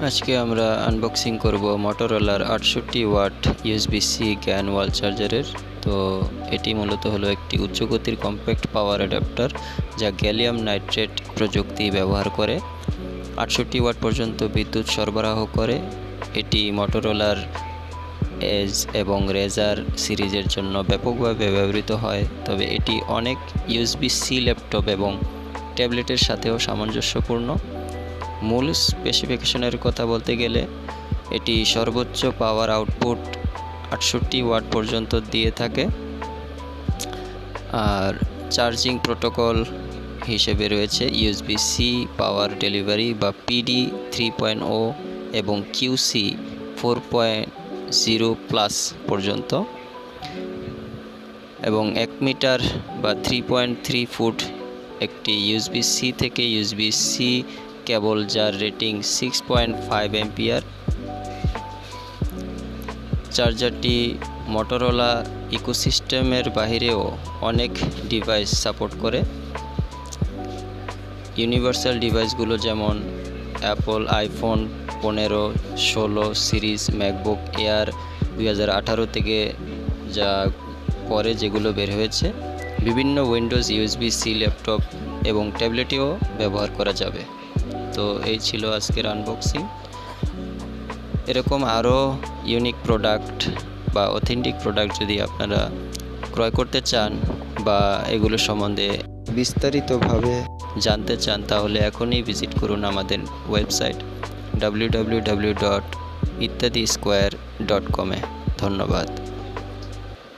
আজকে আমরা আনবক্সিং করব মোটরোলার 68 ওয়াট USB-C জ্ঞান ওয়াল চার্জারের। তো এটি মূলত হলো একটি উচ্চ গতির কম্প্যাক্ট পাওয়ার অ্যাডাপ্টার যা গ্যালিয়াম নাইট্রেট প্রযুক্তি ব্যবহার করে 68 ওয়াট পর্যন্ত বিদ্যুৎ সরবরাহ করে। এটি মোটরোলার এজ এবং রেজার সিরিজের জন্য ব্যাপকভাবে ব্যবহৃত হয়, তবে এটি অনেক USB-C ল্যাপটপ এবং ট্যাবলেটের সাথেও সামঞ্জস্যপূর্ণ। মূল স্পেসিফিকেশনের কথা বলতে গেলে এটি সর্বোচ্চ পাওয়ার আউটপুট 68 ওয়াট পর্যন্ত দিয়ে থাকে, আর চার্জিং প্রোটোকল হিসেবে রয়েছে USB-C পাওয়ার ডেলিভারি বা PD 3.0 এবং QC 4.0+ পর্যন্ত, এবং 1 মিটার বা 3.3 ফুট একটি USB-C থেকে USB-C কেবল যার রেটিং 6.5 অ্যাম্পিয়ার। চার্জারটি মোটরোলা ইকোসিস্টেমের বাইরেও অনেক ডিভাইস সাপোর্ট করে। ইউনিভার্সাল ডিভাইসগুলো যেমন Apple iPhone 15, 16 series, MacBook air 2018 থেকে যা পরে যেগুলো বের হয়েছে, বিভিন্ন উইন্ডোজ USB-C ল্যাপটপ এবং ট্যাবলেটেও ব্যবহার করা যাবে। তো এই ছিল আজকের আনবক্সিং। এরকম আরও ইউনিক প্রোডাক্ট বা অথেন্টিক প্রোডাক্ট যদি আপনারা ক্রয় করতে চান বা এগুলো সম্বন্ধে বিস্তারিতভাবে জানতে চান, তাহলে এখনই ভিজিট করুন আমাদের ওয়েবসাইট www.ittadisquare.com-এ। ধন্যবাদ।